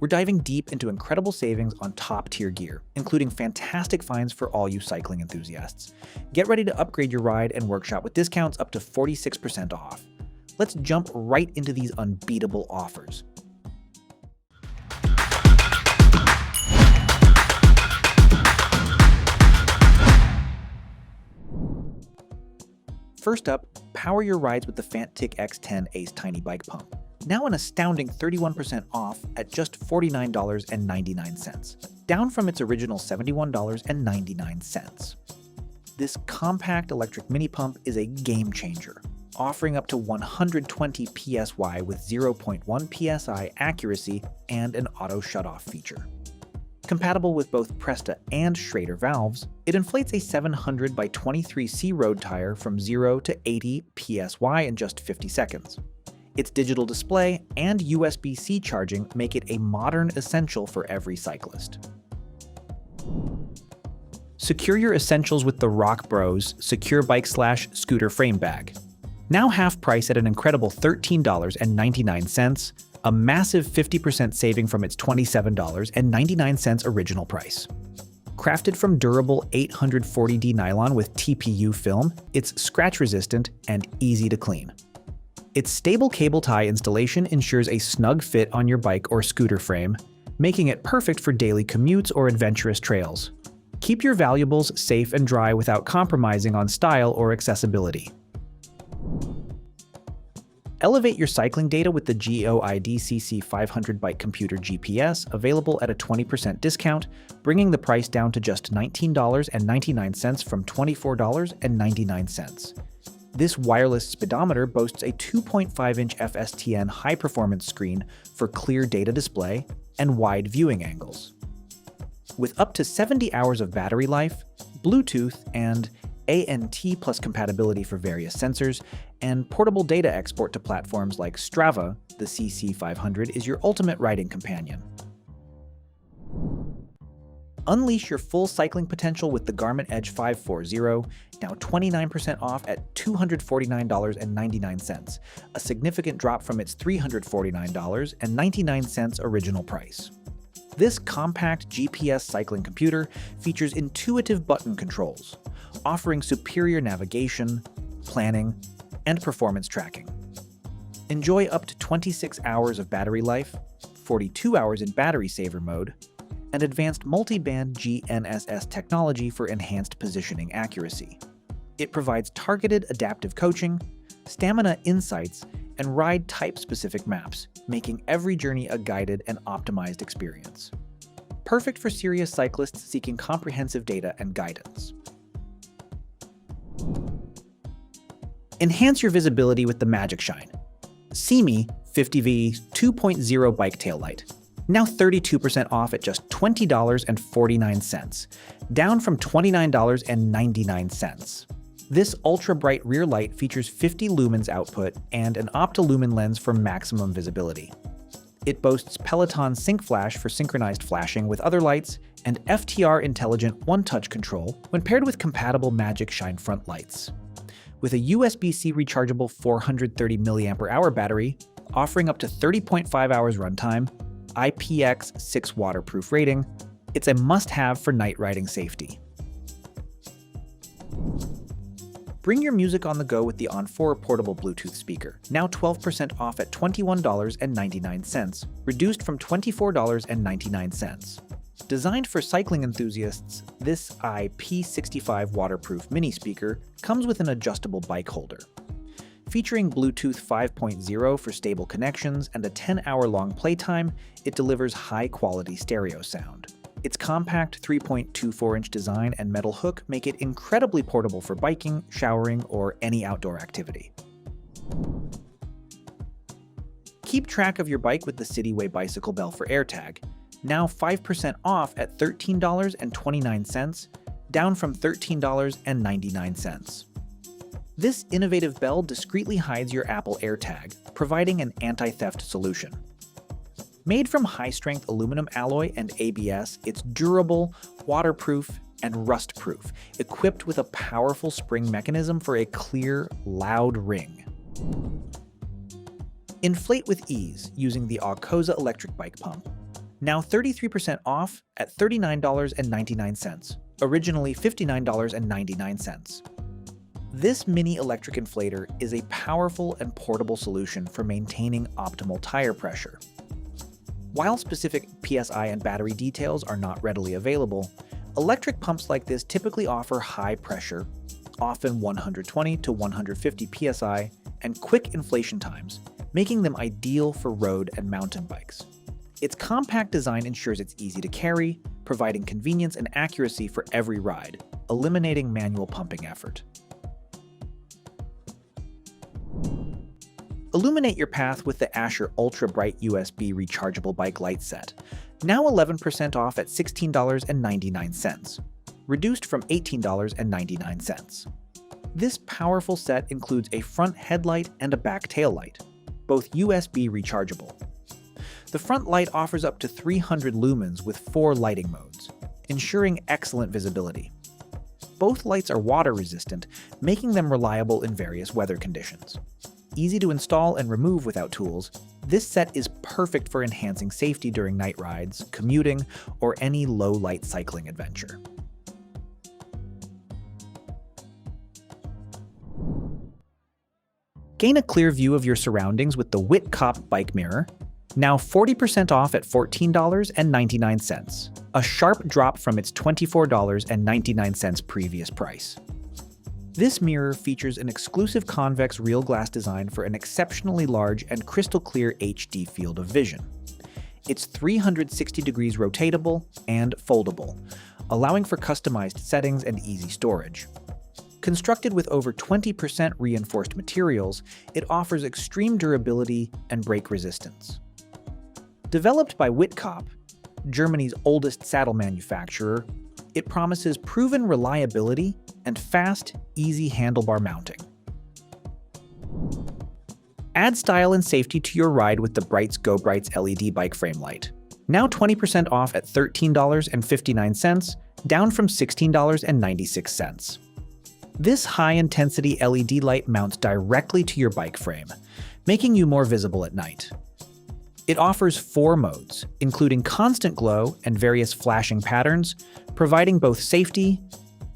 We're diving deep into incredible savings on top-tier gear, including fantastic finds for all you cycling enthusiasts. Get ready to upgrade your ride and workshop with discounts up to 46% off. Let's jump right into these unbeatable offers. First up, power your rides with the Fanttik X10 Ace Tiny Bike Pump. Now an astounding 31% off at just $49.99, down from its original $71.99. This compact electric mini pump is a game changer, offering up to 120 PSY with 0.1 PSI accuracy and an auto shutoff feature. Compatible with both Presta and Schrader valves, it inflates a 700 by 23C road tire from 0 to 80 PSY in just 50 seconds. Its digital display and USB-C charging make it a modern essential for every cyclist. Secure your essentials with the ROCKBROS Secure Bike / Scooter Frame Bag. Now half price at an incredible $13.99, a massive 50% saving from its $27.99 original price. Crafted from durable 840D nylon with TPU film, it's scratch-resistant and easy to clean. Its stable cable tie installation ensures a snug fit on your bike or scooter frame, making it perfect for daily commutes or adventurous trails. Keep your valuables safe and dry without compromising on style or accessibility. Elevate your cycling data with the GEOID CC500 Bike Computer GPS, available at a 20% discount, bringing the price down to just $19.99 from $24.99. This wireless speedometer boasts a 2.5-inch FSTN high-performance screen for clear data display and wide viewing angles. With up to 70 hours of battery life, Bluetooth and ANT plus compatibility for various sensors, and portable data export to platforms like Strava, the CC500 is your ultimate riding companion. Unleash your full cycling potential with the Garmin Edge 540, now 29% off at $249.99, a significant drop from its $349.99 original price. This compact GPS cycling computer features intuitive button controls, offering superior navigation, planning, and performance tracking. Enjoy up to 26 hours of battery life, 42 hours in battery saver mode, and advanced multi-band GNSS technology for enhanced positioning accuracy. It provides targeted adaptive coaching, stamina insights, and ride type-specific maps, making every journey a guided and optimized experience. Perfect for serious cyclists seeking comprehensive data and guidance. Enhance your visibility with the Magicshine SEEMEE 50V 2.0 Bike Taillight. Now 32% off at just $20.49, down from $29.99. This ultra-bright rear light features 50 lumens output and an optilumen lens for maximum visibility. It boasts Peloton Sync Flash for synchronized flashing with other lights and FTR Intelligent One-Touch Control when paired with compatible Magicshine front lights. With a USB-C rechargeable 430 mAh battery, offering up to 30.5 hours runtime, IPX6 waterproof rating, it's a must-have for night riding safety. Bring your music on the go with the Onforu portable Bluetooth speaker, now 12% off at $21.99, reduced from $24.99. Designed for cycling enthusiasts, this IP65 waterproof mini speaker comes with an adjustable bike holder. Featuring Bluetooth 5.0 for stable connections and a 10-hour-long playtime, it delivers high-quality stereo sound. Its compact 3.24-inch design and metal hook make it incredibly portable for biking, showering, or any outdoor activity. Keep track of your bike with the Cityway bicycle bell for AirTag, now 5% off at $13.29, down from $13.99. This innovative bell discreetly hides your Apple AirTag, providing an anti-theft solution. Made from high-strength aluminum alloy and ABS, it's durable, waterproof, and rust-proof, equipped with a powerful spring mechanism for a clear, loud ring. Inflate with ease using the Aucoza electric bike pump. Now 33% off at $39.99, originally $59.99. This mini electric inflator is a powerful and portable solution for maintaining optimal tire pressure. While specific PSI and battery details are not readily available, electric pumps like this typically offer high pressure, often 120 to 150 PSI, and quick inflation times, making them ideal for road and mountain bikes. Its compact design ensures it's easy to carry, providing convenience and accuracy for every ride, eliminating manual pumping effort. Illuminate your path with the Ascher Ultra Bright USB Rechargeable Bike Light Set, now 11% off at $16.99, reduced from $18.99. This powerful set includes a front headlight and a back taillight, both USB rechargeable. The front light offers up to 300 lumens with 4 lighting modes, ensuring excellent visibility. Both lights are water resistant, making them reliable in various weather conditions. Easy to install and remove without tools, this set is perfect for enhancing safety during night rides, commuting, or any low-light cycling adventure. Gain a clear view of your surroundings with the WITTKOP Bike Mirror, now 40% off at $14.99, a sharp drop from its $24.99 previous price. This mirror features an exclusive convex real glass design for an exceptionally large and crystal clear HD field of vision. It's 360 degrees rotatable and foldable, allowing for customized settings and easy storage. Constructed with over 20% reinforced materials, it offers extreme durability and brake resistance. Developed by WITTKOP, Germany's oldest saddle manufacturer, it promises proven reliability and fast, easy handlebar mounting. Add style and safety to your ride with the Brightz GoBrightz LED bike frame light. Now 20% off at $13.59, down from $16.96. This high-intensity LED light mounts directly to your bike frame, making you more visible at night. It offers 4 modes, including constant glow and various flashing patterns, providing both safety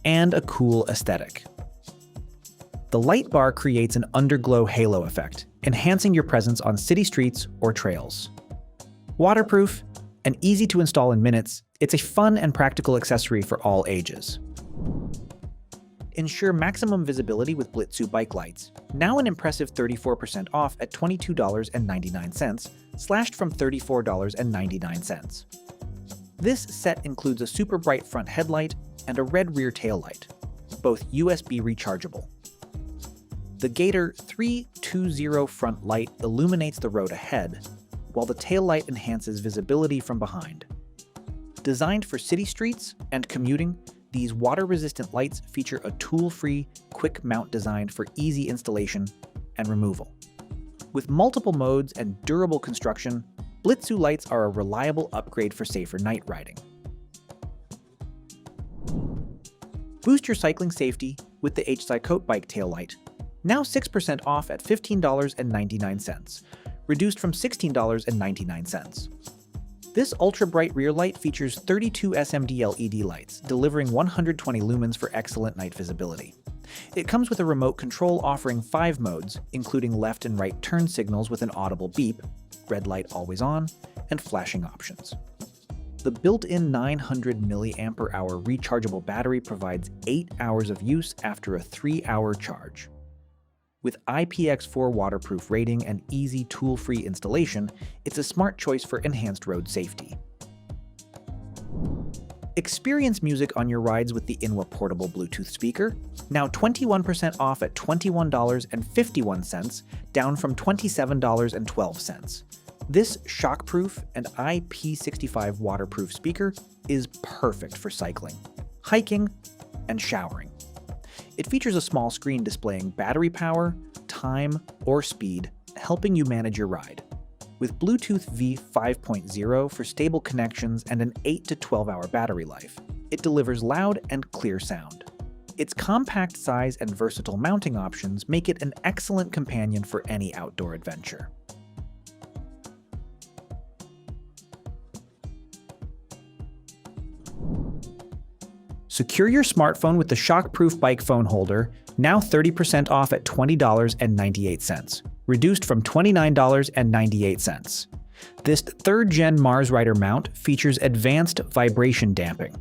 and a cool aesthetic. The light bar creates an underglow halo effect, enhancing your presence on city streets or trails. Waterproof and easy to install in minutes, it's a fun and practical accessory for all ages. Ensure maximum visibility with Blitzu bike lights, now an impressive 34% off at $22.99, slashed from $34.99. This set includes a super bright front headlight and a red rear taillight, both USB rechargeable. The Gator 320 front light illuminates the road ahead, while the taillight enhances visibility from behind. Designed for city streets and commuting, these water-resistant lights feature a tool-free, quick mount designed for easy installation and removal. With multiple modes and durable construction, Blitzu lights are a reliable upgrade for safer night riding. Boost your cycling safety with the Hcikoat bike taillight, now 6% off at $15.99, reduced from $16.99. This ultra-bright rear light features 32 SMD LED lights, delivering 120 lumens for excellent night visibility. It comes with a remote control offering 5 modes, including left and right turn signals with an audible beep, red light always on, and flashing options. The built-in 900 mAh rechargeable battery provides 8 hours of use after a 3-hour charge. With IPX4 waterproof rating and easy tool-free installation, it's a smart choice for enhanced road safety. Experience music on your rides with the Inwa portable Bluetooth speaker, now 21% off at $21.51, down from $27.12. This shockproof and IP65 waterproof speaker is perfect for cycling, hiking, and showering. It features a small screen displaying battery power, time, or speed, helping you manage your ride. With Bluetooth V 5.0 for stable connections and an 8 to 12 hour battery life, it delivers loud and clear sound. Its compact size and versatile mounting options make it an excellent companion for any outdoor adventure. Secure your smartphone with the Shockproof bike phone holder, now 30% off at $20.98, reduced from $29.98. This 3rd-gen Mars Rider mount features advanced vibration damping,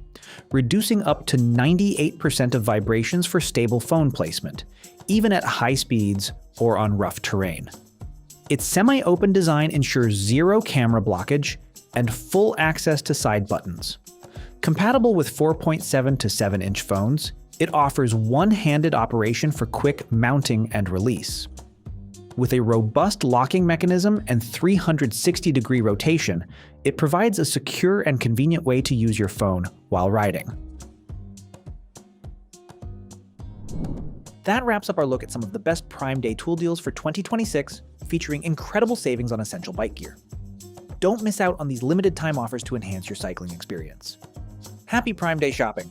reducing up to 98% of vibrations for stable phone placement, even at high speeds or on rough terrain. Its semi-open design ensures zero camera blockage and full access to side buttons. Compatible with 4.7 to 7-inch phones, it offers one-handed operation for quick mounting and release. With a robust locking mechanism and 360-degree rotation, it provides a secure and convenient way to use your phone while riding. That wraps up our look at some of the best Prime Day tool deals for 2026, featuring incredible savings on essential bike gear. Don't miss out on these limited time offers to enhance your cycling experience. Happy Prime Day shopping!